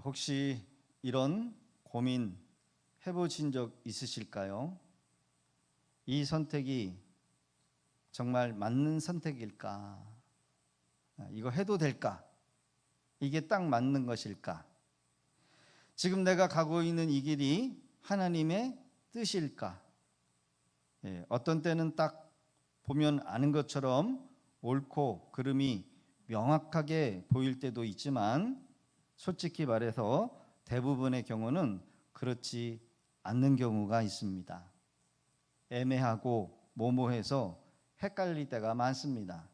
혹시 이런 고민 해보신 적 있으실까요? 이 선택이 정말 맞는 선택일까? 이거 해도 될까? 이게 딱 맞는 것일까? 지금 내가 가고 있는 이 길이 하나님의 뜻일까? 어떤 때는 딱 보면 아는 것처럼 옳고 그름이 명확하게 보일 때도 있지만 솔직히 말해서 대부분의 경우는 그렇지 않는 경우가 있습니다. 애매하고 모호해서 헷갈릴 때가 많습니다.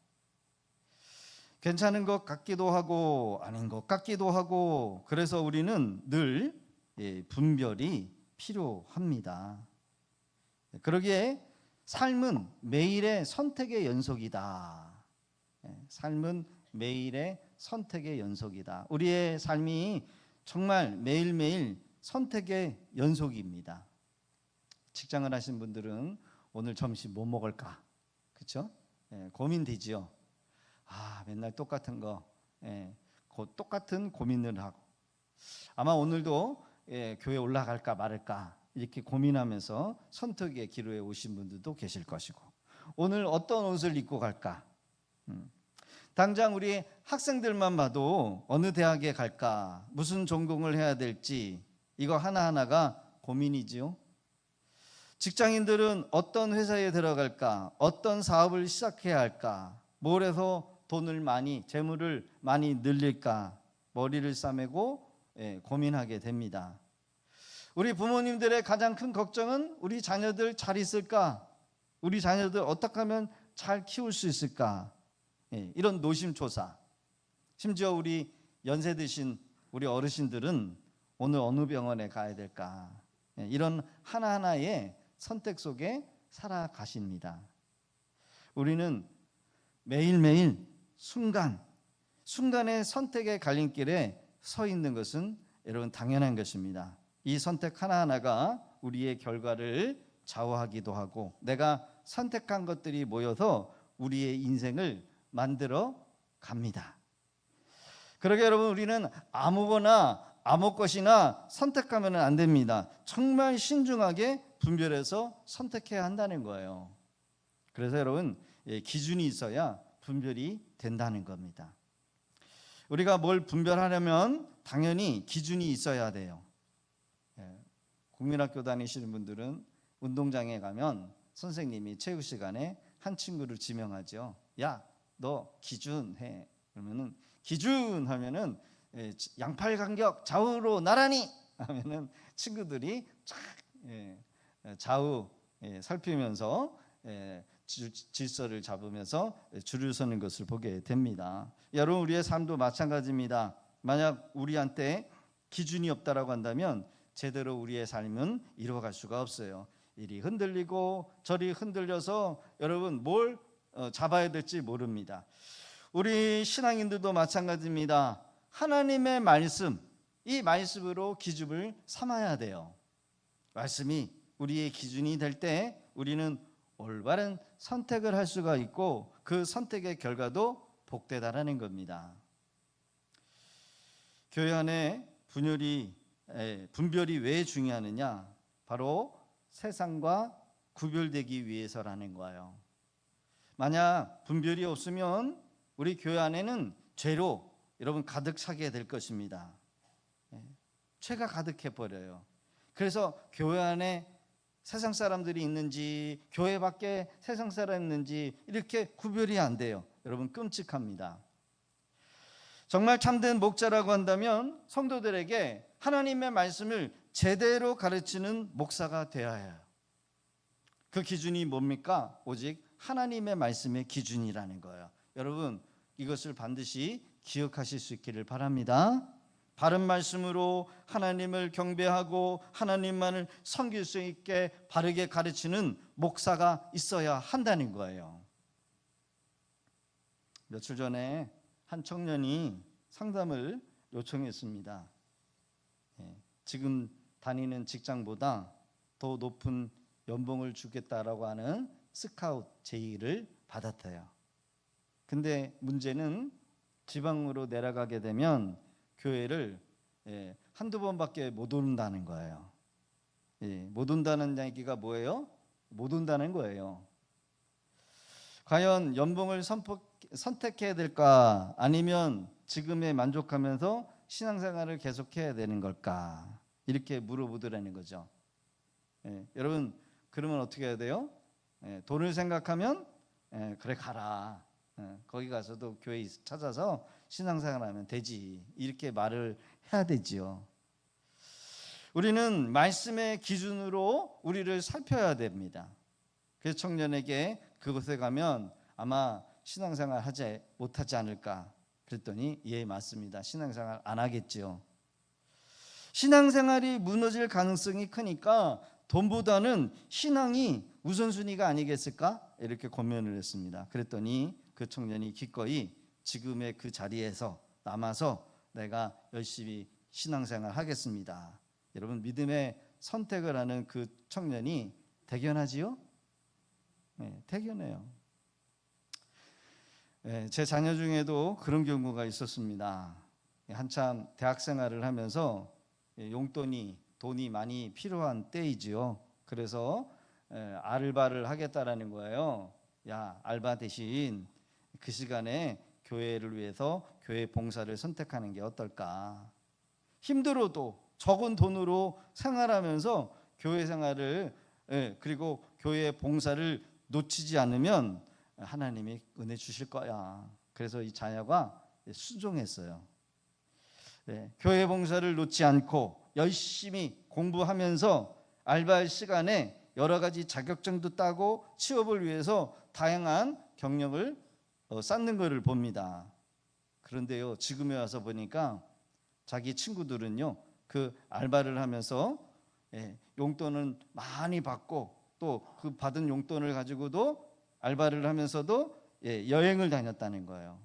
괜찮은 것 같기도 하고 아닌 것 같기도 하고, 그래서 우리는 늘 분별이 필요합니다. 그러기에 삶은 매일의 선택의 연속이다. 삶은 매일의 선택의 연속이다. 우리의 삶이 정말 매일매일 선택의 연속입니다. 직장을 하신 분들은 오늘 점심 뭐 먹을까? 그렇죠? 고민되지요. 맨날 똑같은 거, 똑같은 고민을 하고, 아마 오늘도 교회 올라갈까 말을까 이렇게 고민하면서 선택의 기로에 오신 분들도 계실 것이고, 오늘 어떤 옷을 입고 갈까? 당장 우리 학생들만 봐도 어느 대학에 갈까, 무슨 전공을 해야 될지 이거 하나하나가 고민이지요. 직장인들은 어떤 회사에 들어갈까, 어떤 사업을 시작해야 할까, 뭘 해서 돈을 많이, 재물을 많이 늘릴까 머리를 싸매고 고민하게 됩니다. 우리 부모님들의 가장 큰 걱정은 우리 자녀들 잘 있을까, 우리 자녀들 어떻게 하면 잘 키울 수 있을까, 이런 노심초사. 심지어 우리 연세 드신 우리 어르신들은 오늘 어느 병원에 가야 될까, 이런 하나하나의 선택 속에 살아가십니다. 우리는 매일매일 순간의 선택의 갈림길에 서 있는 것은 여러분 당연한 것입니다. 이 선택 하나하나가 우리의 결과를 좌우하기도 하고, 내가 선택한 것들이 모여서 우리의 인생을 만들어 갑니다. 그러게 여러분, 우리는 아무거나 아무 것이나 선택하면 안 됩니다. 정말 신중하게 분별해서 선택해야 한다는 거예요. 그래서 여러분, 기준이 있어야 분별이 된다는 겁니다. 우리가 뭘 분별하려면 당연히 기준이 있어야 돼요. 국민학교 다니시는 분들은 운동장에 가면 선생님이 체육 시간에 한 친구를 지명하죠. 야, 너 기준 해. 그러면은 기준 하면은 양팔 간격 좌우로 나란히 하면은 친구들이 좌우 살피면서 질서를 잡으면서 줄을 서는 것을 보게 됩니다. 여러분, 우리의 삶도 마찬가지입니다. 만약 우리한테 기준이 없다라고 한다면 제대로 우리의 삶은 이루어갈 수가 없어요. 이리 흔들리고 저리 흔들려서 여러분 뭘 잡아야 될지 모릅니다. 우리 신앙인들도 마찬가지입니다. 하나님의 말씀, 이 말씀으로 기준을 삼아야 돼요. 말씀이 우리의 기준이 될 때 우리는 올바른 선택을 할 수가 있고, 그 선택의 결과도 복되다라는 겁니다. 교회 안에 분별이 왜 중요하느냐? 바로 세상과 구별되기 위해서라는 거예요. 만약 분별이 없으면 우리 교회 안에는 죄로 여러분 가득 차게 될 것입니다. 죄가 가득해 버려요. 그래서 교회 안에 세상 사람들이 있는지, 교회 밖에 세상 사람이 있는지 이렇게 구별이 안 돼요. 여러분, 끔찍합니다. 정말 참된 목자라고 한다면 성도들에게 하나님의 말씀을 제대로 가르치는 목사가 되어야 해요. 그 기준이 뭡니까? 오직 하나님의 말씀의 기준이라는 거예요. 여러분, 이것을 반드시 기억하실 수 있기를 바랍니다. 바른 말씀으로 하나님을 경배하고 하나님만을 섬길 수 있게 바르게 가르치는 목사가 있어야 한다는 거예요. 며칠 전에 한 청년이 상담을 요청했습니다. 지금 다니는 직장보다 더 높은 연봉을 주겠다라고 하는 스카웃 제의를 받았대요. 근데 문제는 지방으로 내려가게 되면 교회를 한두 번밖에 못 온다는 거예요. 예, 못 온다는 얘기가 뭐예요? 못 온다는 거예요. 과연 연봉을 선택해야 될까? 아니면 지금에 만족하면서 신앙생활을 계속해야 되는 걸까? 이렇게 물어보더라는 거죠. 예, 여러분 그러면 어떻게 해야 돼요? 예, 돈을 생각하면 그래 가라. 거기 가서도 교회 찾아서 신앙생활하면 되지. 이렇게 말을 해야 되지요. 우리는 말씀의 기준으로 우리를 살펴야 됩니다. 그래서 청년에게 그곳에 가면 아마 신앙생활 못하지 않을까 그랬더니 예 맞습니다. 신앙생활 안 하겠죠. 신앙생활이 무너질 가능성이 크니까 돈보다는 신앙이 우선순위가 아니겠을까? 이렇게 고민을 했습니다. 그랬더니 그 청년이 기꺼이 지금의 그 자리에서 남아서 내가 열심히 신앙생활 하겠습니다. 여러분 믿음의 선택을 하는 그 청년이 대견하지요? 네, 대견해요. 네, 제 자녀 중에도 그런 경우가 있었습니다. 한참 대학생활을 하면서 돈이 많이 필요한 때이지요. 그래서 알바를 하겠다라는 거예요. 야, 알바 대신 그 시간에 교회를 위해서 교회 봉사를 선택하는 게 어떨까? 힘들어도 적은 돈으로 생활하면서 교회 생활을 그리고 교회 봉사를 놓치지 않으면 하나님이 은혜 주실 거야. 그래서 이 자녀가 순종했어요. 교회 봉사를 놓지 않고 열심히 공부하면서 알바할 시간에 여러 가지 자격증도 따고 취업을 위해서 다양한 경력을 쌓는 것을 봅니다. 그런데요, 지금에 와서 보니까 자기 친구들은요, 그 알바를 하면서 용돈은 많이 받고 또 그 받은 용돈을 가지고도 알바를 하면서도 여행을 다녔다는 거예요.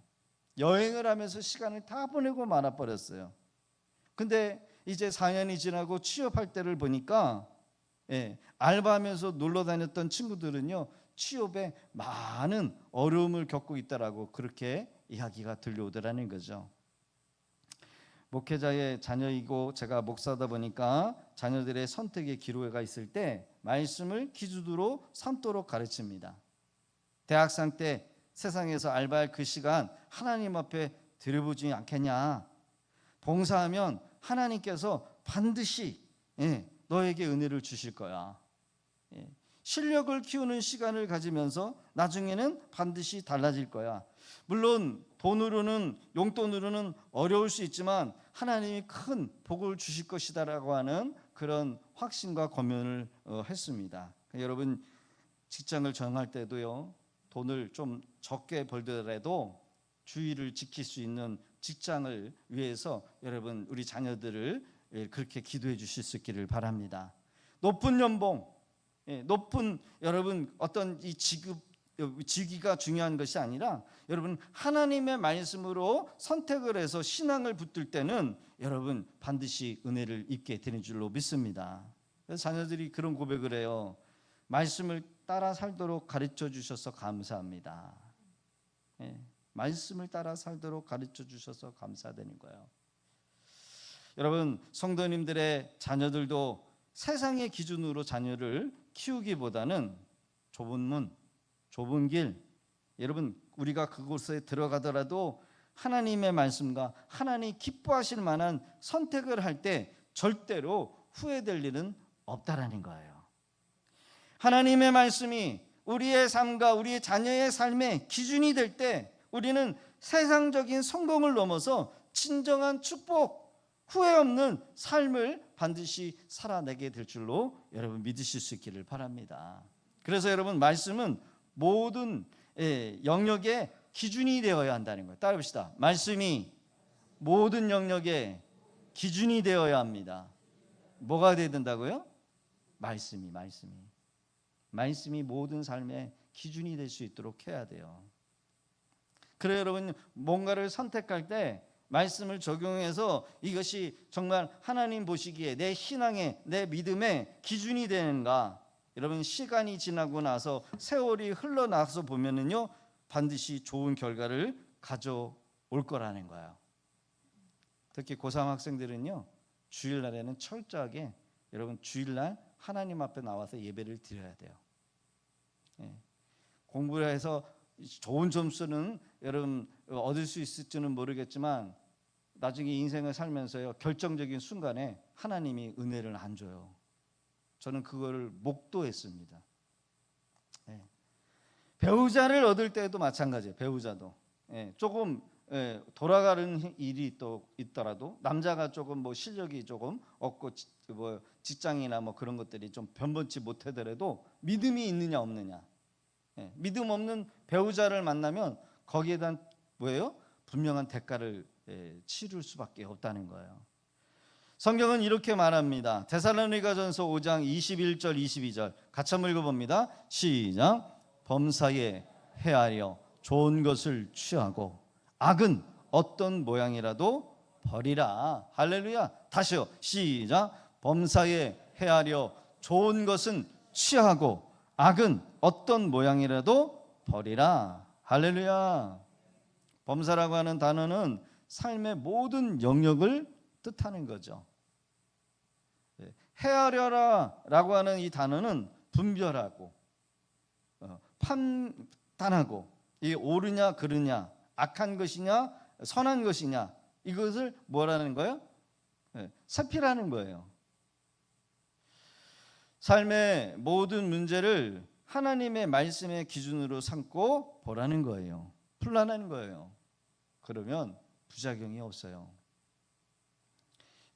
여행을 하면서 시간을 다 보내고 말아버렸어요. 근데 이제 4년이 지나고 취업할 때를 보니까 알바하면서 놀러 다녔던 친구들은요, 취업에 많은 어려움을 겪고 있다라고 그렇게 이야기가 들려오더라는 거죠. 목회자의 자녀이고 제가 목사다 보니까 자녀들의 선택의 기로가 있을 때 말씀을 기준으로 삼도록 가르칩니다. 대학생 때 세상에서 알바할 그 시간 하나님 앞에 들여보지 않겠냐? 봉사하면 하나님께서 반드시 너에게 은혜를 주실 거야. 실력을 키우는 시간을 가지면서 나중에는 반드시 달라질 거야. 물론 돈으로는 용돈으로는 어려울 수 있지만 하나님이 큰 복을 주실 것이다라고 하는 그런 확신과 권면을 했습니다. 여러분 직장을 정할 때도요, 돈을 좀 적게 벌더라도 주의를 지킬 수 있는 직장을 위해서 여러분 우리 자녀들을 그렇게 기도해 주실 수 있기를 바랍니다. 높은 연봉, 높은 여러분 어떤 이 직위가 중요한 것이 아니라 여러분 하나님의 말씀으로 선택을 해서 신앙을 붙들 때는 여러분 반드시 은혜를 입게 되는 줄로 믿습니다. 그래서 자녀들이 그런 고백을 해요. 말씀을 따라 살도록 가르쳐 주셔서 감사합니다. 말씀을 따라 살도록 가르쳐 주셔서 감사되는 거예요. 여러분 성도님들의 자녀들도 세상의 기준으로 자녀를 키우기보다는 좁은 문, 좁은 길, 여러분 우리가 그곳에 들어가더라도 하나님의 말씀과 하나님 기뻐하실 만한 선택을 할 때 절대로 후회될 일은 없다라는 거예요. 하나님의 말씀이 우리의 삶과 우리의 자녀의 삶의 기준이 될 때 우리는 세상적인 성공을 넘어서 진정한 축복, 후회 없는 삶을 반드시 살아내게 될 줄로 여러분 믿으실 수 있기를 바랍니다. 그래서 여러분 말씀은 모든 영역의 기준이 되어야 한다는 거예요. 따라합시다. 말씀이 모든 영역의 기준이 되어야 합니다. 뭐가 되어야 된다고요? 말씀이 모든 삶의 기준이 될 수 있도록 해야 돼요. 그래요, 여러분 뭔가를 선택할 때 말씀을 적용해서 이것이 정말 하나님 보시기에 내 신앙의 내 믿음의 기준이 되는가? 여러분 시간이 지나고 나서 세월이 흘러나서 보면은요 반드시 좋은 결과를 가져올 거라는 거예요. 특히 고3 학생들은요 주일날에는 철저하게 여러분 주일날 하나님 앞에 나와서 예배를 드려야 돼요. 예. 공부를 해서 좋은 점수는 여러분 얻을 수 있을지는 모르겠지만 나중에 인생을 살면서요 결정적인 순간에 하나님이 은혜를 안 줘요. 저는 그거를 목도했습니다. 예. 배우자를 얻을 때도 마찬가지예요. 배우자도 조금 돌아가는 일이 또 있더라도 남자가 조금 뭐 실력이 조금 없고 뭐 직장이나 뭐 그런 것들이 좀 변변치 못하더라도 믿음이 있느냐 없느냐. 믿음 없는 배우자를 만나면 거기에 대한 뭐예요? 분명한 대가를 치를 수밖에 없다는 거예요. 성경은 이렇게 말합니다. 데살로니가전서 5장 21절 22절 같이 한번 읽어봅니다. 시작. 범사에 헤아려 좋은 것을 취하고 악은 어떤 모양이라도 버리라. 할렐루야. 다시요. 시작. 범사에 헤아려 좋은 것은 취하고 악은 어떤 모양이라도 버리라. 할렐루야. 범사라고 하는 단어는 삶의 모든 영역을 뜻하는 거죠. 헤아려라 라고 하는 이 단어는 분별하고 판단하고 이 옳으냐 그르냐 악한 것이냐 선한 것이냐 이것을 뭐라는 거예요? 살피라는 거예요. 삶의 모든 문제를 하나님의 말씀의 기준으로 삼고 보라는 거예요. 풀라는 거예요. 그러면 부작용이 없어요.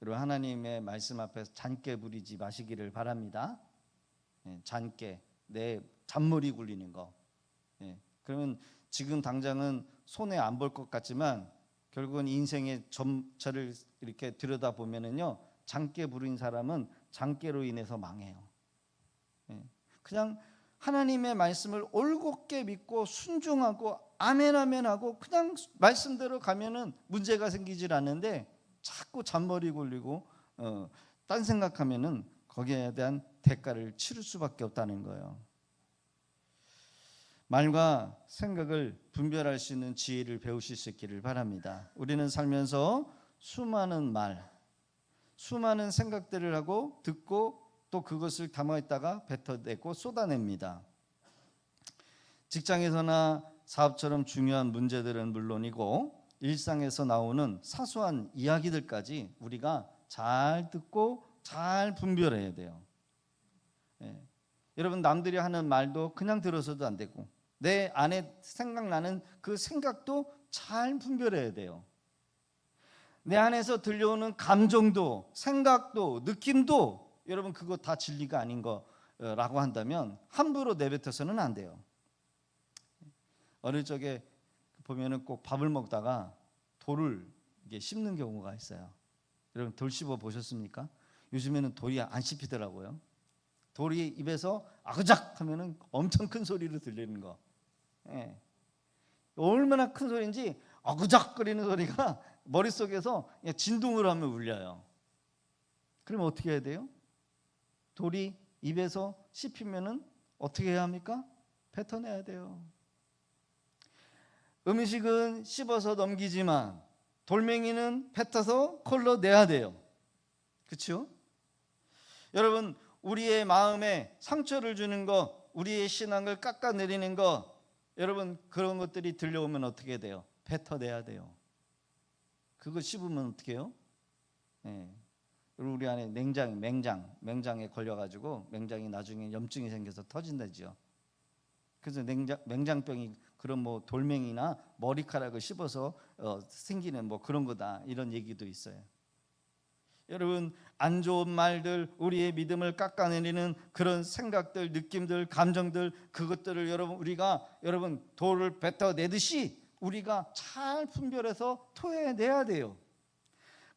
여러분 하나님의 말씀 앞에서 잔깨 부리지 마시기를 바랍니다. 잔깨, 내 잔머리 굴리는 거. 그러면 지금 당장은 손에 안 볼 것 같지만 결국은 인생의 점차를 이렇게 들여다보면은요 잔깨 부린 사람은 잔깨로 인해서 망해요. 그냥 하나님의 말씀을 올곧게 믿고 순종하고 아멘 아멘 하고 그냥 말씀대로 가면은 문제가 생기질 않는데 자꾸 잔머리 굴리고 딴 생각하면은 거기에 대한 대가를 치를 수밖에 없다는 거예요. 말과 생각을 분별할 수 있는 지혜를 배우실 수 있기를 바랍니다. 우리는 살면서 수많은 말, 수많은 생각들을 하고 듣고 또 그것을 담아있다가 뱉어내고 쏟아냅니다. 직장에서나 사업처럼 중요한 문제들은 물론이고 일상에서 나오는 사소한 이야기들까지 우리가 잘 듣고 잘 분별해야 돼요. 여러분 남들이 하는 말도 그냥 들어서도 안 되고 내 안에 생각나는 그 생각도 잘 분별해야 돼요. 내 안에서 들려오는 감정도 생각도 느낌도 여러분 그거 다 진리가 아닌 거라고 한다면 함부로 내뱉어서는 안 돼요. 어릴 적에 보면은 꼭 밥을 먹다가 돌을 이게 씹는 경우가 있어요. 여러분 돌 씹어 보셨습니까? 요즘에는 돌이 안 씹히더라고요. 돌이 입에서 아그작 하면은 엄청 큰 소리로 들리는 거. 얼마나 큰 소리인지 아그작거리는 소리가 머릿속에서 그냥 진동을 하면 울려요. 그럼 어떻게 해야 돼요? 돌이 입에서 씹히면은 어떻게 해야 합니까? 뱉어내야 돼요. 음식은 씹어서 넘기지만 돌멩이는 뱉어서 걸러내야 돼요. 그렇죠? 여러분 우리의 마음에 상처를 주는 거, 우리의 신앙을 깎아내리는 거, 여러분 그런 것들이 들려오면 어떻게 돼요? 뱉어내야 돼요. 그거 씹으면 어떻게 해요? 우리 안에 맹장에 걸려가지고 맹장이 나중에 염증이 생겨서 터진다죠. 그래서 맹장병이 그런 뭐 돌멩이나 머리카락을 씹어서 생기는 뭐 그런 거다 이런 얘기도 있어요. 여러분 안 좋은 말들, 우리의 믿음을 깎아내리는 그런 생각들, 느낌들, 감정들 그것들을 우리가 돌을 뱉어내듯이 우리가 잘 분별해서 토해내야 돼요.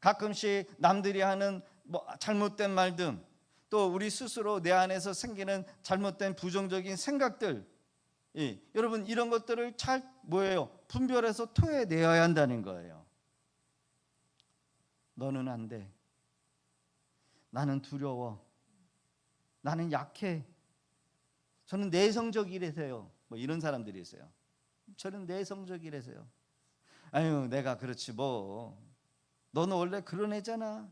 가끔씩 남들이 하는 뭐 잘못된 말들, 또 우리 스스로 내 안에서 생기는 잘못된 부정적인 생각들, 여러분 이런 것들을 잘 분별해서 토해내야 한다는 거예요. 너는 안 돼. 나는 두려워. 나는 약해. 저는 내성적이라서요. 뭐 이런 사람들이 있어요. 저는 내성적이라서요. 아유 내가 그렇지 뭐. 너는 원래 그런 애잖아.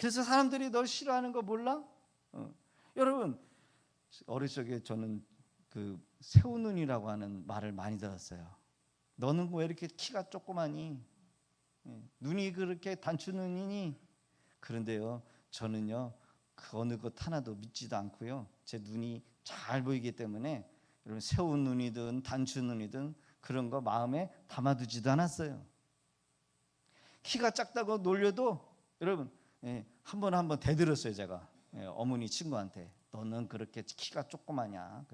그래서 사람들이 널 싫어하는 거 몰라? 여러분, 어릴 적에 저는 그 새우눈이라고 하는 말을 많이 들었어요. 너는 왜 이렇게 키가 조그마니? 눈이 그렇게 단추눈이니? 그런데요, 저는요 그 어느 것 하나도 믿지도 않고요, 제 눈이 잘 보이기 때문에 여러분 새우눈이든 단추눈이든 그런 거 마음에 담아두지도 않았어요. 키가 작다고 놀려도 여러분 한 번 대들었어요. 제가 어머니 친구한테, 너는 그렇게 키가 조그마냐?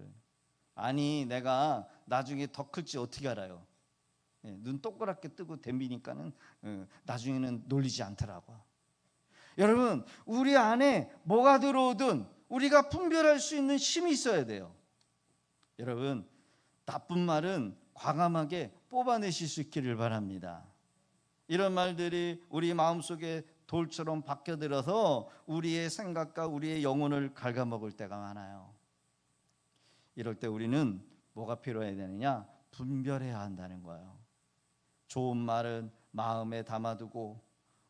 아니 내가 나중에 더 클지 어떻게 알아요? 눈 동그랗게 뜨고 덤비니까는 나중에는 놀리지 않더라고. 여러분, 우리 안에 뭐가 들어오든 우리가 분별할 수 있는 힘이 있어야 돼요. 여러분, 나쁜 말은 과감하게 뽑아내실 수 있기를 바랍니다. 이런 말들이 우리 마음속에 돌처럼 박혀들어서 우리의 생각과 우리의 영혼을 갉아먹을 때가 많아요. 이럴 때 우리는 뭐가 필요해야 되느냐? 분별해야 한다는 거예요. 좋은 말은 마음에 담아두고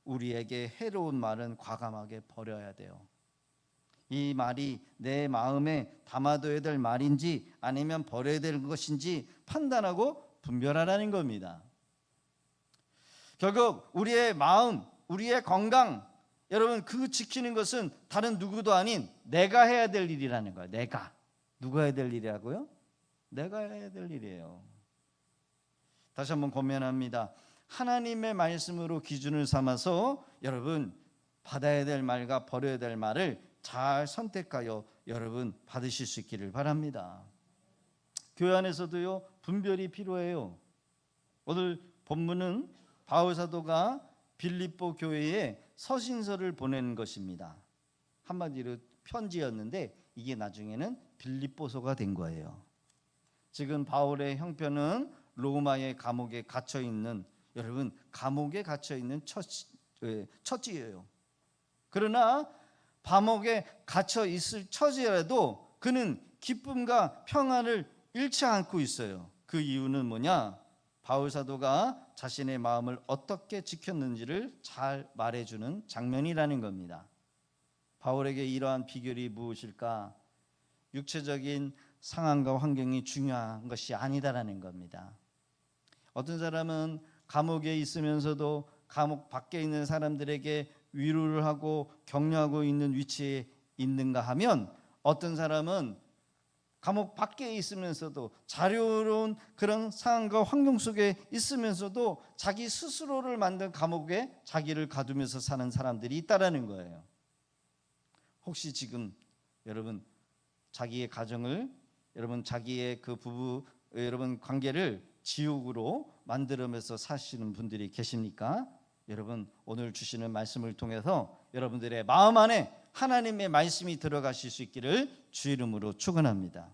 우리에게 해로운 말은 과감하게 버려야 돼요. 이 말이 내 마음에 담아둬야 될 말인지 아니면 버려야 될 것인지 판단하고 분별하라는 겁니다. 결국 우리의 마음, 우리의 건강, 여러분 그 지키는 것은 다른 누구도 아닌 내가 해야 될 일이라는 거예요. 내가. 누가 해야 될 일이라고요? 내가 해야 될 일이에요. 다시 한번 권면합니다. 하나님의 말씀으로 기준을 삼아서 여러분 받아야 될 말과 버려야 될 말을 잘 선택하여 여러분 받으실 수 있기를 바랍니다. 교회 안에서도요 분별이 필요해요. 오늘 본문은 바울 사도가 빌립보 교회에 서신서를 보내는 것입니다. 한마디로 편지였는데 이게 나중에는 빌립보서가 된 거예요. 지금 바울의 형편은 로마의 감옥에 갇혀 있는, 여러분 감옥에 갇혀 있는 처지예요. 그러나 감옥에 갇혀 있을 처지라도 그는 기쁨과 평안을 잃지 않고 있어요. 그 이유는 뭐냐? 바울 사도가 자신의 마음을 어떻게 지켰는지를 잘 말해주는 장면이라는 겁니다. 바울에게 이러한 비결이 무엇일까? 육체적인 상황과 환경이 중요한 것이 아니다라는 겁니다. 어떤 사람은 감옥에 있으면서도 감옥 밖에 있는 사람들에게 위로를 하고 격려하고 있는 위치에 있는가 하면, 어떤 사람은 감옥 밖에 있으면서도 자유로운 그런 상황과 환경 속에 있으면서도 자기 스스로를 만든 감옥에 자기를 가두면서 사는 사람들이 있다라는 거예요. 혹시 지금 여러분 자기의 가정을, 여러분 자기의 그 부부 여러분 관계를 지옥으로 만들면서 사시는 분들이 계십니까? 여러분 오늘 주시는 말씀을 통해서 여러분들의 마음 안에 하나님의 말씀이 들어가실 수 있기를 주 이름으로 축원합니다.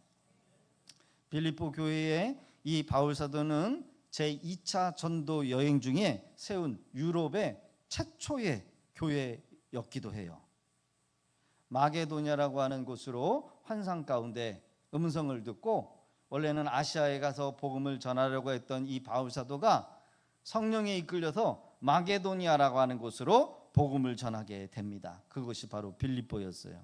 빌립보 교회의 이 바울 사도는 제2차 전도 여행 중에 세운 유럽의 최초의 교회였기도 해요. 마게도냐라고 하는 곳으로 환상 가운데 음성을 듣고 원래는 아시아에 가서 복음을 전하려고 했던 이 바울 사도가 성령에 이끌려서 마게도니아라고 하는 곳으로 복음을 전하게 됩니다. 그곳이 바로 빌립보였어요.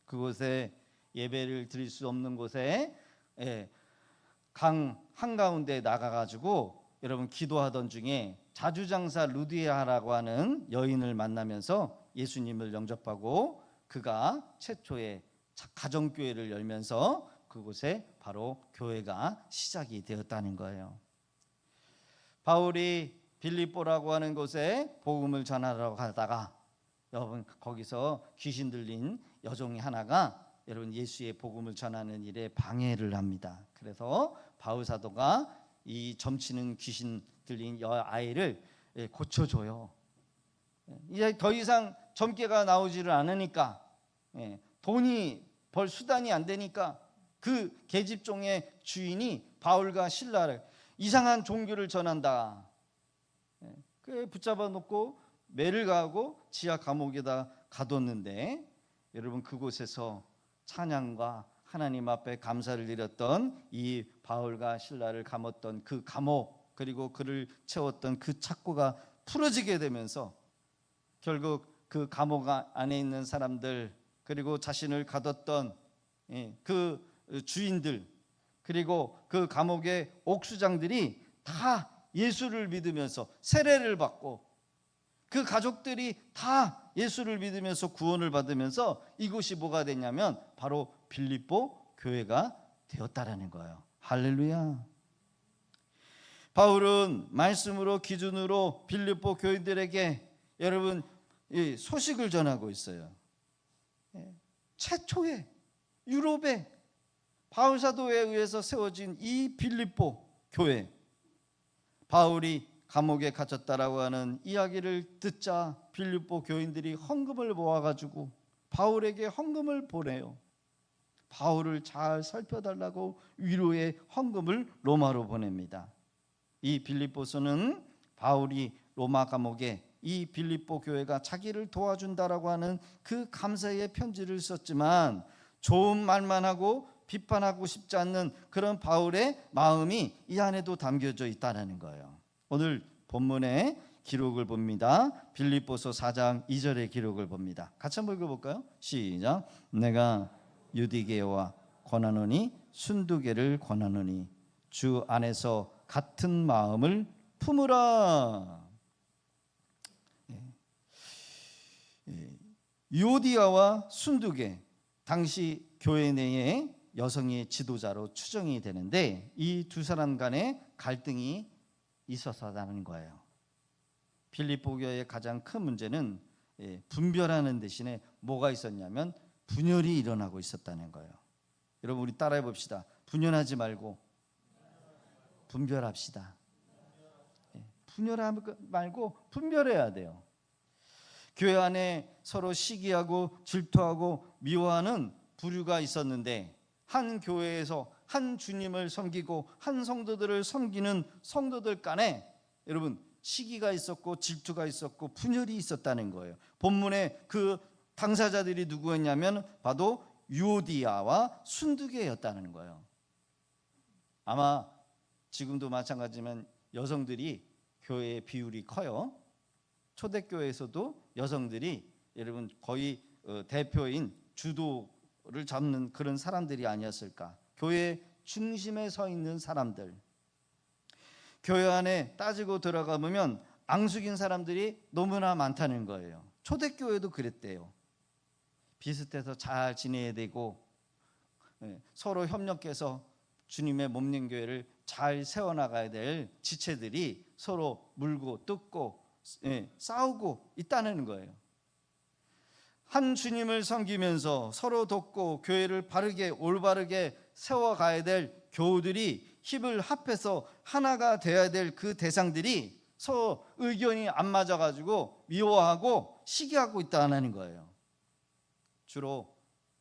그곳에 예배를 드릴 수 없는 곳에 강 한가운데 나가가지고 여러분 기도하던 중에 자주장사 루디아라고 하는 여인을 만나면서 예수님을 영접하고 그가 최초의 가정교회를 열면서 그곳에 바로 교회가 시작이 되었다는 거예요. 바울이 빌립보라고 하는 곳에 복음을 전하러 가다가 여러분 거기서 귀신 들린 여종이 하나가 여러분 예수의 복음을 전하는 일에 방해를 합니다. 그래서 바울 사도가 이 점치는 귀신 들린 여아이를 고쳐줘요. 이제 더 이상 점괘가 나오지를 않으니까, 돈이 벌 수단이 안 되니까 그 계집종의 주인이 바울과 실라를 이상한 종교를 전한다. 그 붙잡아 놓고 매를 가하고 지하 감옥에다 가뒀는데, 여러분 그곳에서 찬양과 하나님 앞에 감사를 드렸던 이 바울과 실라를 감았던 그 감옥, 그리고 그를 채웠던 그 착고가 풀어지게 되면서 결국 그 감옥 안에 있는 사람들, 그리고 자신을 가뒀던 그 주인들, 그리고 그 감옥의 옥수장들이 다 예수를 믿으면서 세례를 받고, 그 가족들이 다 예수를 믿으면서 구원을 받으면서 이곳이 뭐가 됐냐면 바로 빌립보 교회가 되었다라는 거예요. 할렐루야. 바울은 말씀으로 기준으로 빌립보 교인들에게 여러분 이 소식을 전하고 있어요. 최초의 유럽의 바울 사도에 의해서 세워진 이 빌립보 교회, 바울이 감옥에 갇혔다라고 하는 이야기를 듣자 빌립보 교인들이 헌금을 모아가지고 바울에게 헌금을 보내요. 바울을 잘 살펴달라고 위로의 헌금을 로마로 보냅니다. 이 빌립보서는 바울이 로마 감옥에 이 빌립보 교회가 자기를 도와준다라고 하는 그 감사의 편지를 썼지만 좋은 말만 하고 비판하고 싶지 않는 그런 바울의 마음이 이 안에도 담겨져 있다는 거예요. 오늘 본문의 기록을 봅니다. 빌립보서 4장 2절의 기록을 봅니다. 같이 한번 읽어볼까요? 시작. 내가 유디게와 권하노니 순두개를 권하노니 주 안에서 같은 마음을 품으라. 유오디아와 순두개, 당시 교회 내에 여성의 지도자로 추정이 되는데 이 두 사람 간에 갈등이 있었다는 거예요. 빌립보 교회의 가장 큰 문제는 분별하는 대신에 뭐가 있었냐면 분열이 일어나고 있었다는 거예요. 여러분 우리 따라해 봅시다. 분열하지 말고 분별합시다. 분열하지 말고 분별해야 돼요. 교회 안에 서로 시기하고 질투하고 미워하는 부류가 있었는데 한 교회에서 한 주님을 섬기고 한 성도들을 섬기는 성도들 간에 여러분 시기가 있었고 질투가 있었고 분열이 있었다는 거예요. 본문에 그 당사자들이 누구였냐면 바로 유오디아와 순두개였다는 거예요. 아마 지금도 마찬가지지만 여성들이 교회의 비율이 커요. 초대교회에서도 여성들이 여러분 거의 대표인 주도를 잡는 그런 사람들이 아니었을까. 교회 중심에 서 있는 사람들, 교회 안에 따지고 들어가 보면 앙숙인 사람들이 너무나 많다는 거예요. 초대교회도 그랬대요. 비슷해서 잘 지내야 되고 서로 협력해서 주님의 몸된 교회를 잘 세워나가야 될 지체들이 서로 물고 뜯고 싸우고 있다는 거예요. 한 주님을 섬기면서 서로 돕고 교회를 바르게 올바르게 세워가야 될 교우들이 힘을 합해서 하나가 되어야 될 그 대상들이 서로 의견이 안 맞아가지고 미워하고 시기하고 있다는 거예요. 주로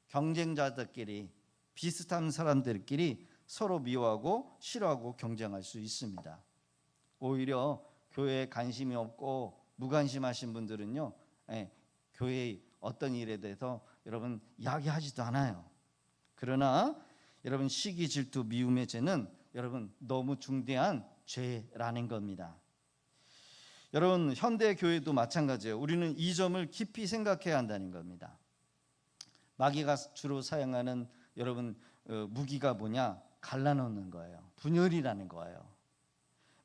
경쟁자들끼리 비슷한 사람들끼리 서로 미워하고 싫어하고 경쟁할 수 있습니다. 오히려 교회에 관심이 없고 무관심하신 분들은요, 교회의 어떤 일에 대해서 여러분 이야기하지도 않아요. 그러나 여러분 시기, 질투, 미움의 죄는 여러분 너무 중대한 죄라는 겁니다. 여러분 현대 교회도 마찬가지예요. 우리는 이 점을 깊이 생각해야 한다는 겁니다. 마귀가 주로 사용하는 여러분 무기가 뭐냐? 갈라놓는 거예요. 분열이라는 거예요.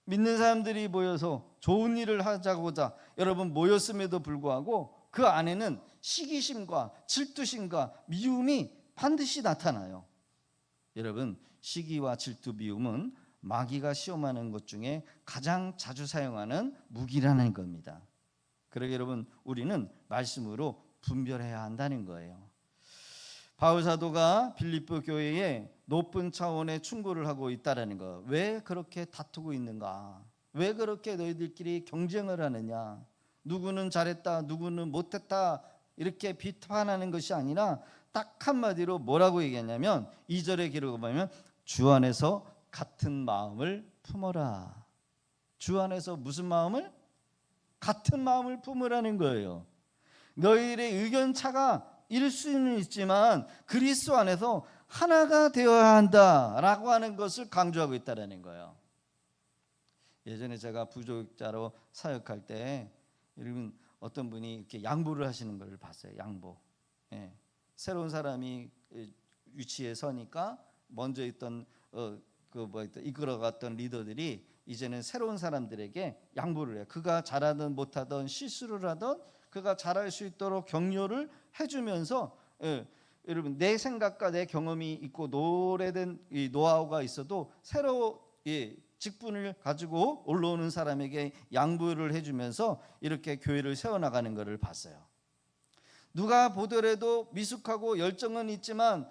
믿는 사람들이 모여서 좋은 일을 하자고자 여러분 모였음에도 불구하고 그 안에는 시기심과 질투심과 미움이 반드시 나타나요. 여러분 시기와 질투, 미움은 마귀가 시험하는 것 중에 가장 자주 사용하는 무기라는 겁니다. 그러게 여러분 우리는 말씀으로 분별해야 한다는 거예요. 바울 사도가 빌립보 교회에 높은 차원의 충고를 하고 있다라는 거. 왜 그렇게 다투고 있는가? 왜 그렇게 너희들끼리 경쟁을 하느냐? 누구는 잘했다, 누구는 못했다 이렇게 비판하는 것이 아니라 딱 한마디로 뭐라고 얘기하냐면 2절의 기록을 보면 주 안에서 같은 마음을 품어라. 주 안에서 무슨 마음을? 같은 마음을 품으라는 거예요. 너희들의 의견 차가 일 수는 있지만 그리스도 안에서 하나가 되어야 한다라고 하는 것을 강조하고 있다는 거예요. 예전에 제가 부족자로 사역할 때 여러분 어떤 분이 이렇게 양보를 하시는 걸 봤어요. 양보. 예. 새로운 사람이 위치에 서니까 먼저 있던 이끌어갔던 리더들이 이제는 새로운 사람들에게 양보를 해요. 그가 잘하든 못하든 실수를 하든 그가 잘할 수 있도록 격려를 해주면서, 여러분, 내 생각과 내 경험이 있고 오래된 이 노하우가 있어도 새로 직분을 가지고 올라오는 사람에게 양보를 해주면서 이렇게 교회를 세워나가는 것을 봤어요. 누가 보더라도 미숙하고 열정은 있지만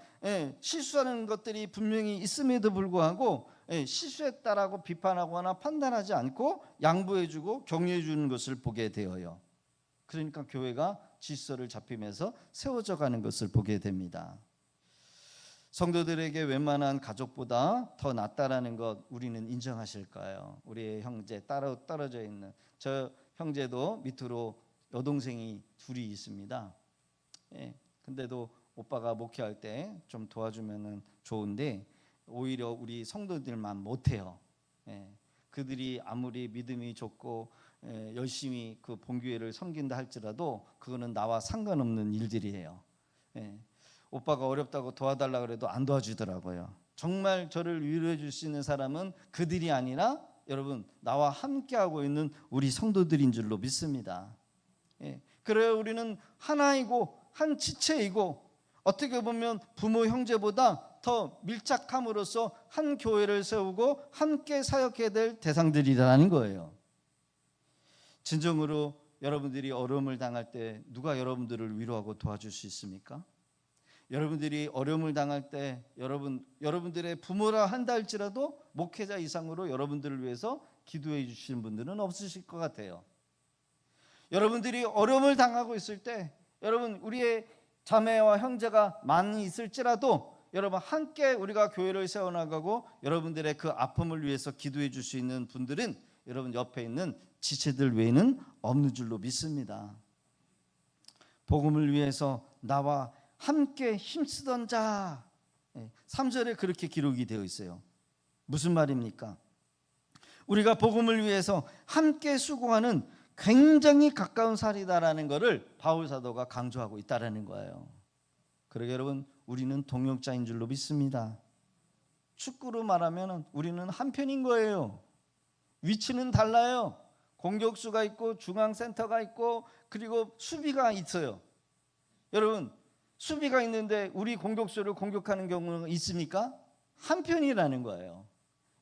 실수하는 것들이 분명히 있음에도 불구하고 실수했다라고 비판하거나 판단하지 않고 양보해주고 격려해주는 것을 보게 되어요. 그러니까 교회가 질서를 잡히면서 세워져 가는 것을 보게 됩니다. 성도들에게 웬만한 가족보다 더 낫다라는 것 우리는 인정하실까요? 우리의 형제 따로 떨어져 있는 저 형제도 밑으로 여동생이 둘이 있습니다. 근데도 오빠가 목회할 때 좀 도와주면은 좋은데 오히려 우리 성도들만 못해요. 그들이 아무리 믿음이 좋고 열심히 그 본교회를 섬긴다 할지라도 그거는 나와 상관없는 일들이에요. 오빠가 어렵다고 도와달라 그래도 안 도와주더라고요. 정말 저를 위로해 줄 수 있는 사람은 그들이 아니라 여러분 나와 함께하고 있는 우리 성도들인 줄로 믿습니다. 그래요, 우리는 하나이고 한 지체이고 어떻게 보면 부모 형제보다 더 밀착함으로써 한 교회를 세우고 함께 사역해야 될 대상들이라는 거예요. 진정으로 여러분들이 어려움을 당할 때 누가 여러분들을 위로하고 도와줄 수 있습니까? 여러분들이 어려움을 당할 때 여러분들의 부모라 한다 할지라도 목회자 이상으로 여러분들을 위해서 기도해 주시는 분들은 없으실 것 같아요. 여러분들이 어려움을 당하고 있을 때 여러분 우리의 자매와 형제가 많이 있을지라도 여러분 함께 우리가 교회를 세워나가고 여러분들의 그 아픔을 위해서 기도해 줄 수 있는 분들은 여러분 옆에 있는 지체들 외에는 없는 줄로 믿습니다. 복음을 위해서 나와 함께 힘쓰던 자, 3절에 그렇게 기록이 되어 있어요. 무슨 말입니까? 우리가 복음을 위해서 함께 수고하는 굉장히 가까운 사이다라는 것을 바울 사도가 강조하고 있다라는 거예요. 그러게 여러분 우리는 동역자인 줄로 믿습니다. 축구로 말하면 우리는 한 편인 거예요. 위치는 달라요. 공격수가 있고 중앙센터가 있고 그리고 수비가 있어요. 여러분 수비가 있는데 우리 공격수를 공격하는 경우는 있습니까? 한 편이라는 거예요.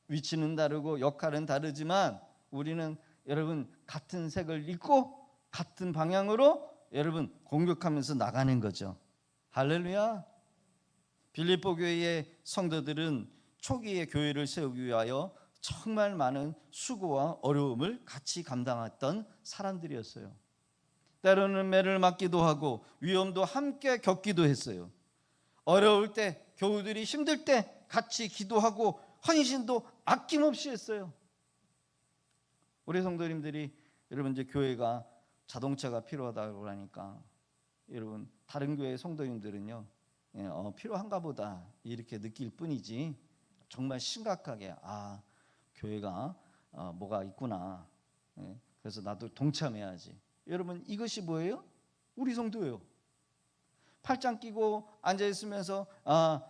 위치는 다르고 역할은 다르지만 우리는 여러분 같은 색을 입고 같은 방향으로 여러분 공격하면서 나가는 거죠. 할렐루야. 빌립보 교회의 성도들은 초기에 교회를 세우기 위하여 정말 많은 수고와 어려움을 같이 감당했던 사람들이었어요. 때로는 매를 맞기도 하고 위험도 함께 겪기도 했어요. 어려울 때 교우들이 힘들 때 같이 기도하고 헌신도 아낌없이 했어요. 우리 성도님들이 여러분 이제 교회가 자동차가 필요하다고 하니까 여러분 다른 교회 성도님들은요 필요한가 보다 이렇게 느낄 뿐이지 정말 심각하게 교회가 뭐가 있구나 그래서 나도 동참해야지. 여러분 이것이 뭐예요? 우리 성도예요. 팔짱 끼고 앉아있으면서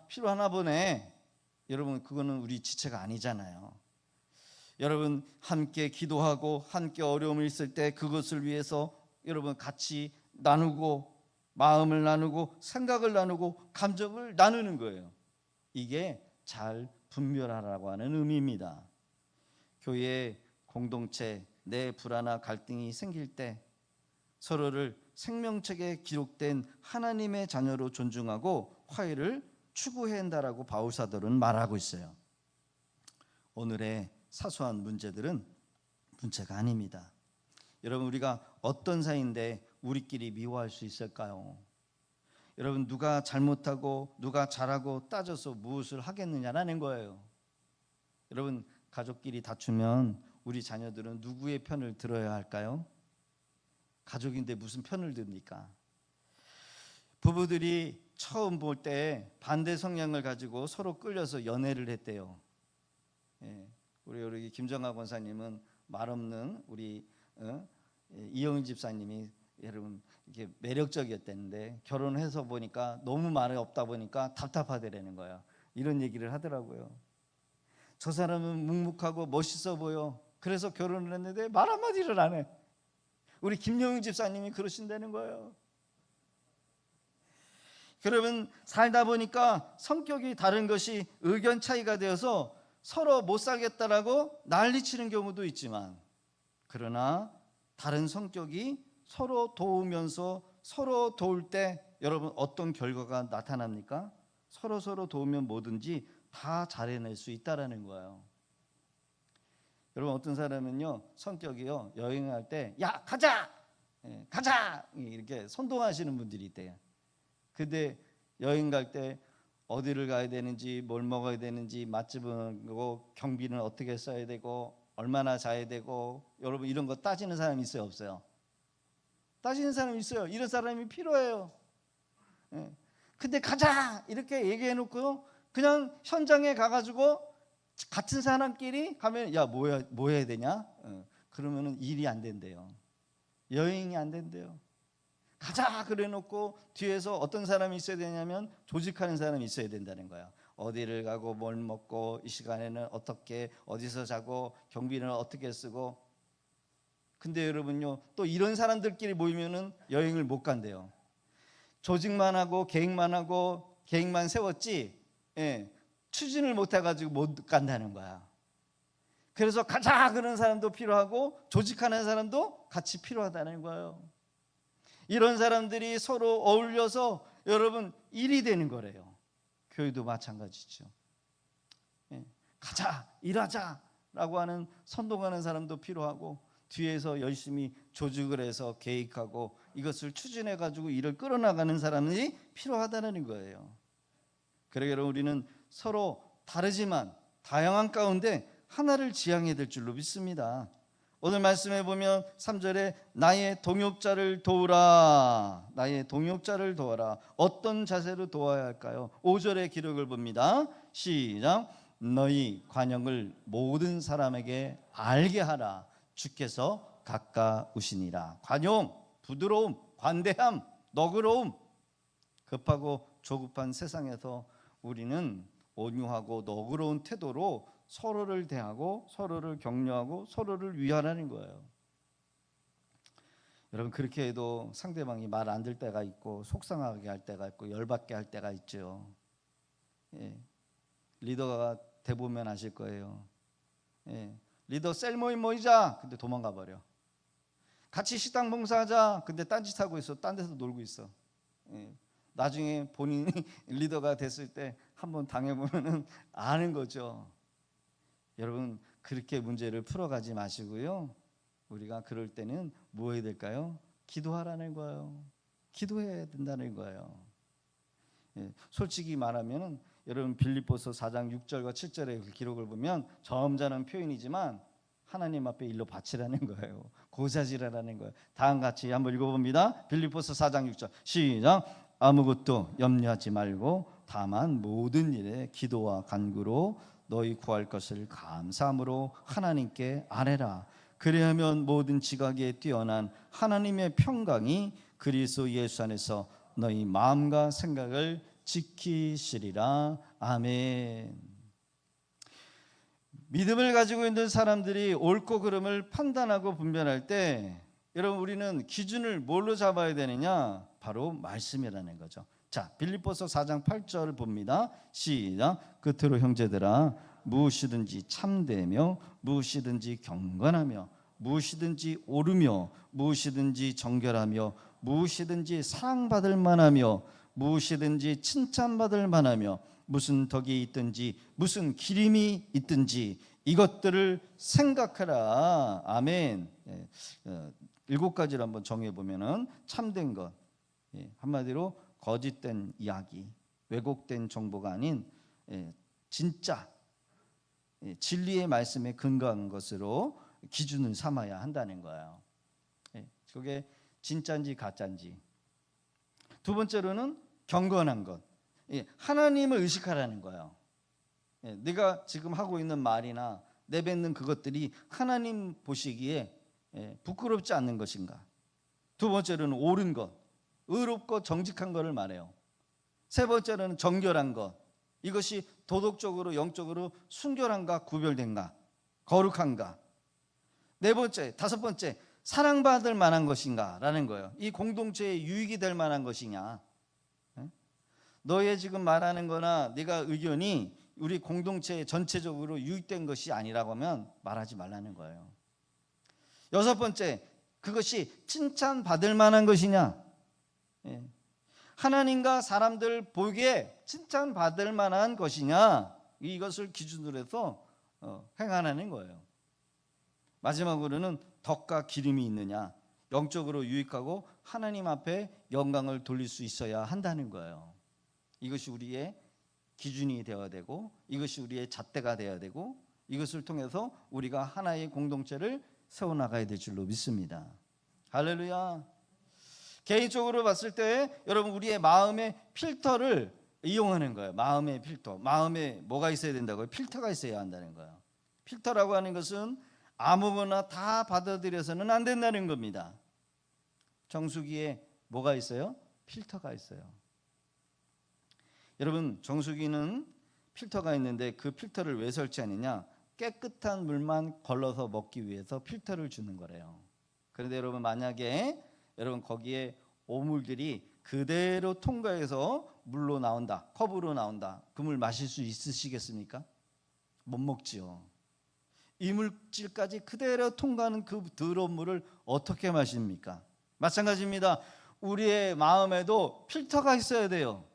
필요하나 보네. 여러분 그거는 우리 지체가 아니잖아요. 여러분 함께 기도하고 함께 어려움이 있을 때 그것을 위해서 여러분 같이 나누고 마음을 나누고 생각을 나누고 감정을 나누는 거예요. 이게 잘 분별하라고 하는 의미입니다. 교회 공동체 내 불화나 갈등이 생길 때 서로를 생명책에 기록된 하나님의 자녀로 존중하고 화해를 추구해야 한다라고 바울 사도는 말하고 있어요. 오늘의 사소한 문제들은 문제가 아닙니다. 여러분 우리가 어떤 사이인데 우리끼리 미워할 수 있을까요? 여러분 누가 잘못하고 누가 잘하고 따져서 무엇을 하겠느냐라는 거예요. 여러분 가족끼리 다투면 우리 자녀들은 누구의 편을 들어야 할까요? 가족인데 무슨 편을 듭니까? 부부들이 처음 볼 때 반대 성향을 가지고 서로 끌려서 연애를 했대요. 우리 김정하 권사님은 말 없는 우리 이영희 집사님이 여러분 이게 매력적이었다는데 결혼해서 보니까 너무 말이 없다 보니까 답답하더라는 거예요. 이런 얘기를 하더라고요. 저 사람은 묵묵하고 멋있어 보여. 그래서 결혼을 했는데 말 한마디를 안 해. 우리 김영희 집사님이 그러신다는 거예요. 그러면 살다 보니까 성격이 다른 것이 의견 차이가 되어서 서로 못 살겠다라고 난리치는 경우도 있지만, 그러나 다른 성격이 서로 도우면서 서로 도울 때 여러분 어떤 결과가 나타납니까? 서로 도우면 뭐든지 다 잘해낼 수 있다라는 거예요. 여러분 어떤 사람은요 성격이요 여행할 때 야 가자 가자 이렇게 선동하시는 분들이 있대요. 근데 여행 갈 때 어디를 가야 되는지 뭘 먹어야 되는지 맛집은 뭐 경비는 어떻게 써야 되고 얼마나 자야 되고 여러분 이런 거 따지는 사람이 있어요 없어요? 따지는 사람이 있어요. 이런 사람이 필요해요. 근데 가자 이렇게 얘기해 놓고 그냥 현장에 가가지고 같은 사람끼리 가면 야 뭐 해야 되냐? 그러면은 일이 안 된대요. 여행이 안 된대요. 가자 그래 놓고 뒤에서 어떤 사람이 있어야 되냐면 조직하는 사람이 있어야 된다는 거야. 어디를 가고 뭘 먹고 이 시간에는 어떻게 어디서 자고 경비는 어떻게 쓰고. 근데 여러분요 또 이런 사람들끼리 모이면은 여행을 못 간대요. 조직만 하고 계획만 세웠지 추진을 못 해가지고 못 간다는 거야. 그래서 가자 그런 사람도 필요하고 조직하는 사람도 같이 필요하다는 거예요. 이런 사람들이 서로 어울려서 여러분 일이 되는 거래요. 교회도 마찬가지죠. 가자 일하자라고 하는 선동하는 사람도 필요하고 뒤에서 열심히 조직을 해서 계획하고 이것을 추진해 가지고 일을 끌어나가는 사람이 필요하다는 거예요. 그러게 여러분 우리는 서로 다르지만 다양한 가운데 하나를 지향해야 될 줄로 믿습니다. 오늘 말씀해 보면 3절에 나의 동역자를 도우라. 나의 동역자를 도와라. 어떤 자세로 도와야 할까요? 5절의 기록을 봅니다. 시작. 너희 관용을 모든 사람에게 알게 하라. 주께서 가까우시니라. 관용, 부드러움, 관대함, 너그러움. 급하고 조급한 세상에서 우리는 온유하고 너그러운 태도로 서로를 대하고 서로를 격려하고 서로를 위하라는 거예요. 여러분 그렇게 해도 상대방이 말 안 들 때가 있고 속상하게 할 때가 있고 열받게 할 때가 있죠. 리더가 대보면 아실 거예요. 리더 셀 모임 모이자. 근데 도망가 버려. 같이 식당 봉사하자. 근데 딴짓하고 있어. 딴 데서 놀고 있어. 나중에 본인이 리더가 됐을 때 한번 당해보면 아는 거죠. 여러분 그렇게 문제를 풀어가지 마시고요. 우리가 그럴 때는 뭐 해야 될까요? 기도하라는 거예요. 기도해야 된다는 거예요. 솔직히 말하면 여러분 빌립보서 4장 6절과 7절의 그 기록을 보면 점잖은 표현이지만 하나님 앞에 일로 바치라는 거예요. 고사지라는 거예요. 다음같이 한번 읽어봅니다. 빌립보서 4장 6절 시작. 아무것도 염려하지 말고 다만 모든 일에 기도와 간구로 너희 구할 것을 감사함으로 하나님께 아뢰라. 그리하면 모든 지각에 뛰어난 하나님의 평강이 그리스도 예수 안에서 너희 마음과 생각을 지키시리라. 아멘. 믿음을 가지고 있는 사람들이 옳고 그름을 판단하고 분별할 때 여러분 우리는 기준을 뭘로 잡아야 되느냐? 바로 말씀이라는 거죠. 자, 빌립보서 4장 8절 봅니다. 시작. 끝으로 형제들아 무엇이든지 참되며 무엇이든지 경건하며 무엇이든지 옳으며 무엇이든지 정결하며 무엇이든지 사랑받을 만하며 무엇이든지 칭찬받을 만하며 무슨 덕이 있든지 무슨 기림이 있든지 이것들을 생각하라. 아멘. 7가지를 한번 정해 보면은 참된 것, 한마디로 거짓된 이야기, 왜곡된 정보가 아닌 진짜 진리의 말씀에 근거한 것으로 기준을 삼아야 한다는 거예요. 그게 진짜인지 가짜인지. 두 번째로는 경건한 것, 하나님을 의식하라는 거예요. 네가 지금 하고 있는 말이나 내뱉는 그것들이 하나님 보시기에 부끄럽지 않는 것인가? 두 번째로는 옳은 것, 의롭고 정직한 것을 말해요. 세 번째로는 정결한 것, 이것이 도덕적으로 영적으로 순결한가 구별된가 거룩한가. 네 번째, 다섯 번째, 사랑받을 만한 것인가 라는 거예요. 이 공동체에 유익이 될 만한 것이냐. 너의 지금 말하는 거나 네가 의견이 우리 공동체 전체적으로 유익된 것이 아니라고 하면 말하지 말라는 거예요. 여섯 번째, 그것이 칭찬받을 만한 것이냐. 하나님과 사람들 보기에 칭찬받을 만한 것이냐, 이것을 기준으로 해서 행하라는 거예요. 마지막으로는 덕과 기름이 있느냐, 영적으로 유익하고 하나님 앞에 영광을 돌릴 수 있어야 한다는 거예요. 이것이 우리의 기준이 되어야 되고, 이것이 우리의 잣대가 되어야 되고, 이것을 통해서 우리가 하나의 공동체를 세워나가야 될 줄로 믿습니다. 할렐루야. 개인적으로 봤을 때 여러분, 우리의 마음의 필터를 이용하는 거예요. 마음의 필터. 마음에 뭐가 있어야 된다고요? 필터가 있어야 한다는 거예요. 필터라고 하는 것은 아무거나 다 받아들여서는 안 된다는 겁니다. 정수기에 뭐가 있어요? 필터가 있어요. 여러분, 정수기는 필터가 있는데 그 필터를 왜 설치하느냐? 깨끗한 물만 걸러서 먹기 위해서 필터를 주는 거래요. 그런데 여러분, 만약에 여러분 거기에 오물들이 그대로 통과해서 물로 나온다, 컵으로 나온다, 그 물 마실 수 있으시겠습니까? 못 먹지요. 이물질까지 그대로 통과하는 그 더러운 물을 어떻게 마십니까? 마찬가지입니다. 우리의 마음에도 필터가 있어야 돼요.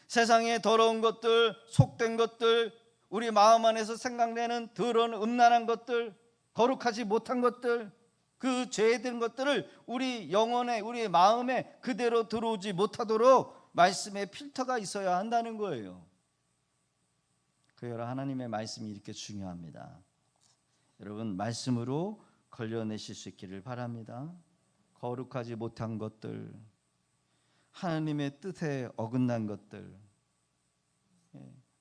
세상의 더러운 것들, 속된 것들, 우리 마음 안에서 생각내는 더러운 음란한 것들, 거룩하지 못한 것들, 그 죄된 것들을 우리 영혼에, 우리 마음에 그대로 들어오지 못하도록 말씀에 필터가 있어야 한다는 거예요. 그러나 하나님의 말씀이 이렇게 중요합니다. 여러분, 말씀으로 걸려내실 수 있기를 바랍니다. 거룩하지 못한 것들, 하나님의 뜻에 어긋난 것들,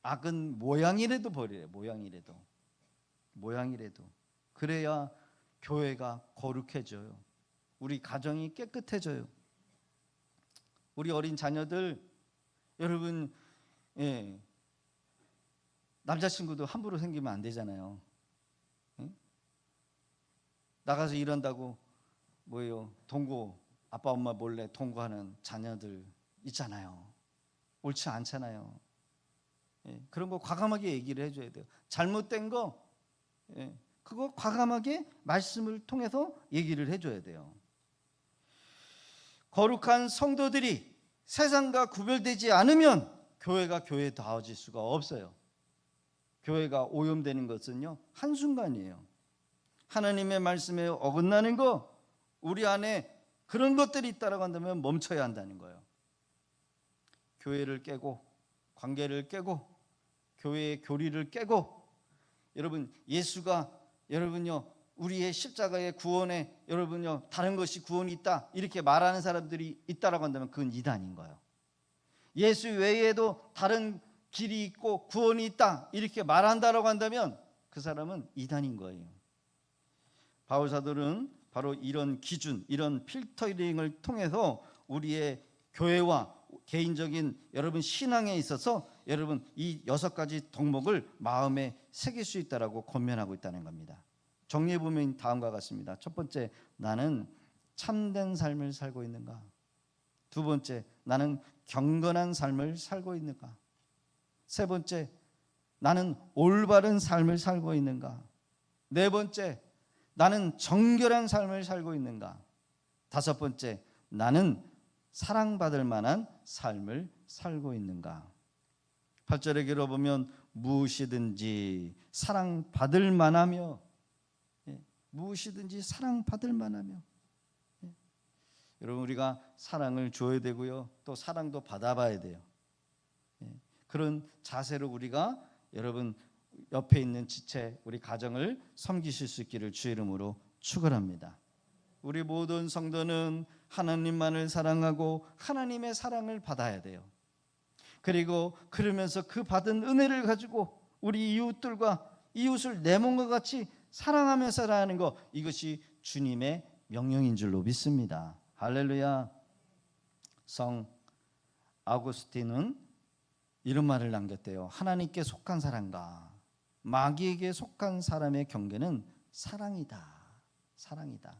악은 모양이라도 버려요. 모양이라도. 그래야 교회가 거룩해져요. 우리 가정이 깨끗해져요. 우리 어린 자녀들, 여러분, 남자친구도 함부로 생기면 안 되잖아요. 나가서 일한다고 뭐예요? 동거, 아빠 엄마 몰래 동거하는 자녀들 있잖아요. 옳지 않잖아요. 그런 거 과감하게 얘기를 해줘야 돼요. 잘못된 거, 그거 과감하게 말씀을 통해서 얘기를 해줘야 돼요. 거룩한 성도들이 세상과 구별되지 않으면 교회가 교회다워질 수가 없어요. 교회가 오염되는 것은요, 한순간이에요. 하나님의 말씀에 어긋나는 거, 우리 안에 그런 것들이 있다라고 한다면 멈춰야 한다는 거예요. 교회를 깨고, 관계를 깨고, 교회의 교리를 깨고, 여러분, 예수가 여러분요, 우리의 십자가의 구원에 여러분요, 다른 것이 구원이 있다, 이렇게 말하는 사람들이 있다라고 한다면 그건 이단인 거예요. 예수 외에도 다른 길이 있고 구원이 있다, 이렇게 말한다라고 한다면 그 사람은 이단인 거예요. 바울 사도는 바로 이런 기준, 이런 필터링을 통해서 우리의 교회와 개인적인 여러분 신앙에 있어서 여러분 이 6가지 덕목을 마음에 새길 수 있다라고 권면하고 있다는 겁니다. 정리해 보면 다음과 같습니다. 첫 번째, 나는 참된 삶을 살고 있는가? 두 번째, 나는 경건한 삶을 살고 있는가? 세 번째, 나는 올바른 삶을 살고 있는가? 네 번째, 나는 정결한 삶을 살고 있는가? 다섯 번째, 나는 사랑받을 만한 삶을 살고 있는가? 8절에 길어보면 무엇이든지 사랑받을 만하며, 무엇이든지 사랑받을 만하며. 여러분, 우리가 사랑을 줘야 되고요, 또 사랑도 받아봐야 돼요. 그런 자세로 우리가 여러분 옆에 있는 지체, 우리 가정을 섬기실 수 있기를 주의 이름으로 축원합니다. 우리 모든 성도는 하나님만을 사랑하고 하나님의 사랑을 받아야 돼요. 그리고 그러면서 그 받은 은혜를 가지고 우리 이웃들과 이웃을 내 몸과 같이 사랑하며 살아가는 것, 이것이 주님의 명령인 줄로 믿습니다. 할렐루야. 성 아우구스틴은 이런 말을 남겼대요. 하나님께 속한 사람과 마귀에게 속한 사람의 경계는 사랑이다. 사랑이다.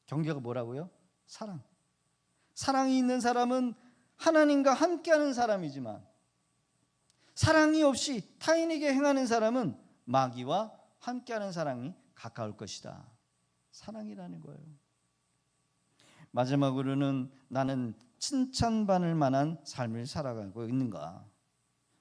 경계가 뭐라고요? 사랑. 사랑이 있는 사람은 하나님과 함께하는 사람이지만 사랑이 없이 타인에게 행하는 사람은 마귀와 함께하는 사랑이 가까울 것이다. 사랑이라는 거예요. 마지막으로는 나는 칭찬받을 만한 삶을 살아가고 있는가?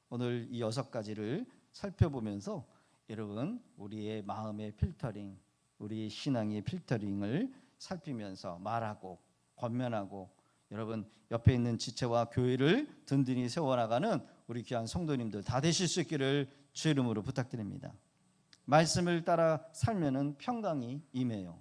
오늘 이 6가지를 살펴보면서 여러분 우리의 마음의 필터링, 우리 신앙의 필터링을 살피면서 말하고 권면하고 여러분 옆에 있는 지체와 교회를 든든히 세워나가는 우리 귀한 성도님들 다 되실 수 있기를 주의 이름으로 부탁드립니다. 말씀을 따라 살면은 평강이 임해요.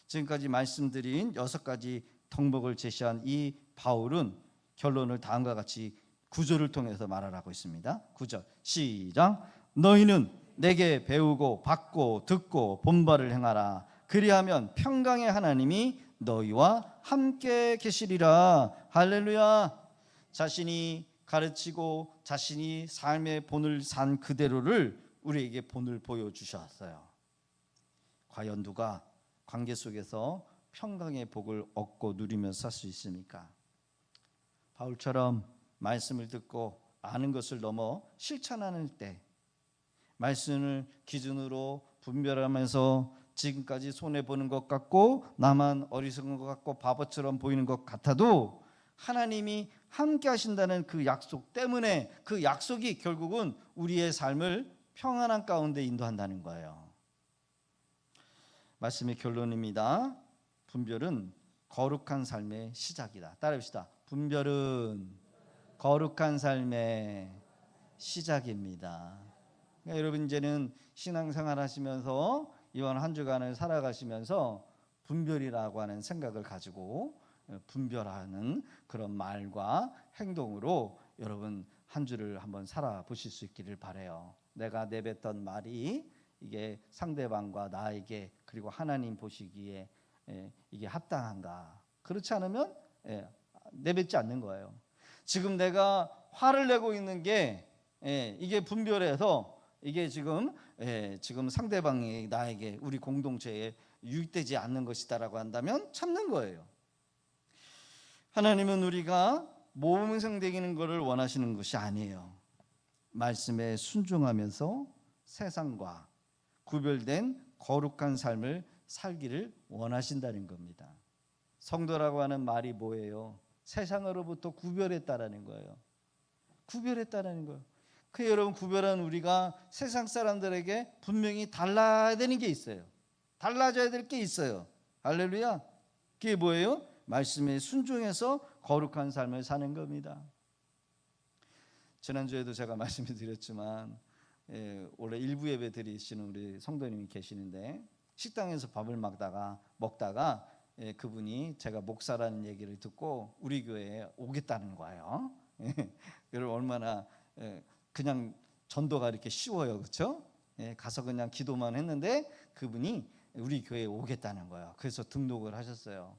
지금까지 말씀드린 6가지 덕목을 제시한 이 바울은 결론을 다음과 같이 9절을 통해서 말하고 있습니다. 9절 시작. 너희는 내게 배우고 받고 듣고 본바를 행하라. 그리하면 평강의 하나님이 너희와 함께 계시리라. 할렐루야. 자신이 가르치고 자신이 삶의 본을 산 그대로를 우리에게 본을 보여주셨어요. 과연 누가 관계 속에서 평강의 복을 얻고 누리며 살 수 있습니까? 바울처럼 말씀을 듣고 아는 것을 넘어 실천하는 때 말씀을 기준으로 분별하면서 지금까지 손해보는 것 같고 나만 어리석은 것 같고 바보처럼 보이는 것 같아도 하나님이 함께 하신다는 그 약속 때문에 그 약속이 결국은 우리의 삶을 평안한 가운데 인도한다는 거예요. 말씀의 결론입니다. 분별은 거룩한 삶의 시작이다. 따라합시다. 분별은 거룩한 삶의 시작입니다. 그러니까 여러분 이제는 신앙생활 하시면서 이번 한 주간을 살아가시면서 분별이라고 하는 생각을 가지고 분별하는 그런 말과 행동으로 여러분 한 주를 한번 살아보실 수 있기를 바라요. 내가 내뱉던 말이 이게 상대방과 나에게 그리고 하나님 보시기에 이게 합당한가? 그렇지 않으면 내뱉지 않는 거예요. 지금 내가 화를 내고 있는 게 이게 분별해서 이게 지금 상대방이 나에게 우리 공동체에 유익되지 않는 것이다라고 한다면 참는 거예요. 하나님은 우리가 모범생되기는 것을 원하시는 것이 아니에요. 말씀에 순종하면서 세상과 구별된 거룩한 삶을 살기를 원하신다는 겁니다. 성도라고 하는 말이 뭐예요? 세상으로부터 구별했다라는 거예요. 구별했다라는 거예요. 그 여러분 구별한 우리가 세상 사람들에게 분명히 달라야 되는 게 있어요. 달라져야 될 게 있어요. 할렐루야. 그게 뭐예요? 말씀에 순종해서 거룩한 삶을 사는 겁니다. 지난주에도 제가 말씀을 드렸지만 원래 일부 예배 드리시는 우리 성도님이 계시는데 식당에서 밥을 먹다가 그분이 제가 목사라는 얘기를 듣고 우리 교회에 오겠다는 거예요. 여러분 얼마나 그냥 전도가 이렇게 쉬워요, 그렇죠? 가서 그냥 기도만 했는데 그분이 우리 교회에 오겠다는 거예요. 그래서 등록을 하셨어요.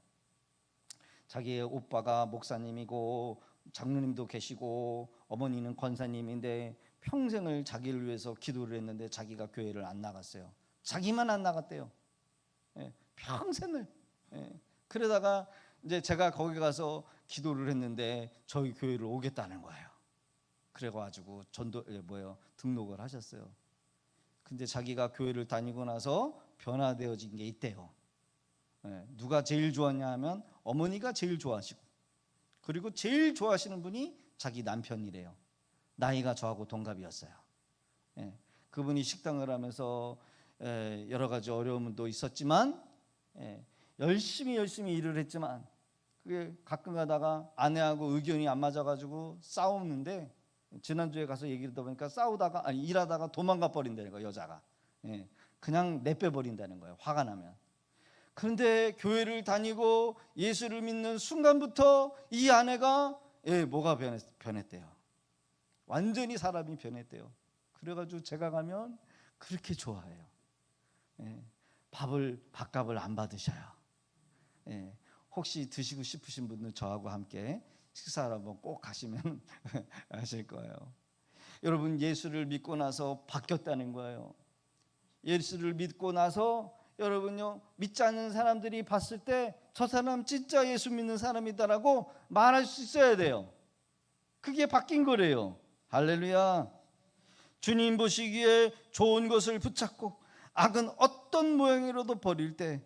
자기의 오빠가 목사님이고 장로님도 계시고 어머니는 권사님인데 평생을 자기를 위해서 기도를 했는데 자기가 교회를 안 나갔어요. 자기만 안 나갔대요. 평생을. 그러다가 이제 제가 거기 가서 기도를 했는데 저희 교회를 오겠다는 거예요. 그래가지고 등록을 하셨어요. 근데 자기가 교회를 다니고 나서 변화되어진 게 있대요. 누가 제일 좋았냐 하면 어머니가 제일 좋아하시고 그리고 제일 좋아하시는 분이 자기 남편이래요. 나이가 저하고 동갑이었어요. 그분이 식당을 하면서 여러 가지 어려움도 있었지만 열심히 일을 했지만 그게 가끔 가다가 아내하고 의견이 안 맞아가지고 싸우는데 지난주에 가서 얘기를 들어보니까 일하다가 도망가 버린다는 거예요. 여자가 그냥 내빼버린다는 거예요. 화가 나면. 그런데 교회를 다니고 예수를 믿는 순간부터 이 아내가 뭐가 변했대요. 완전히 사람이 변했대요. 그래가지고 제가 가면 그렇게 좋아해요. 밥값을 안 받으셔요. 혹시 드시고 싶으신 분은 저하고 함께 식사를 한번 꼭 가시면 아실 거예요. 여러분, 예수를 믿고 나서 바뀌었다는 거예요. 예수를 믿고 나서 여러분요, 믿지 않는 사람들이 봤을 때 저 사람 진짜 예수 믿는 사람이다라고 말할 수 있어야 돼요. 그게 바뀐 거래요. 할렐루야. 주님 보시기에 좋은 것을 붙잡고 악은 어떤 모양으로도 버릴 때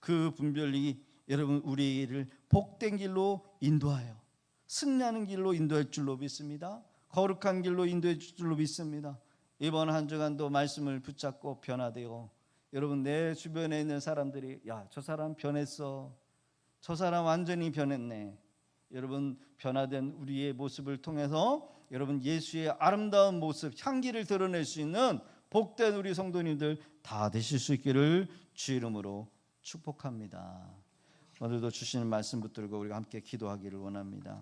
그 분별력이 여러분 우리를 복된 길로 인도하여 승리하는 길로 인도할 줄로 믿습니다. 거룩한 길로 인도할 줄로 믿습니다. 이번 한 주간도 말씀을 붙잡고 변화되어 여러분 내 주변에 있는 사람들이 야, 저 사람 변했어, 저 사람 완전히 변했네. 여러분 변화된 우리의 모습을 통해서 여러분 예수의 아름다운 모습, 향기를 드러낼 수 있는 복된 우리 성도님들 다 되실 수 있기를 주 이름으로 축복합니다. 오늘도 주시는 말씀 붙들고 우리가 함께 기도하기를 원합니다.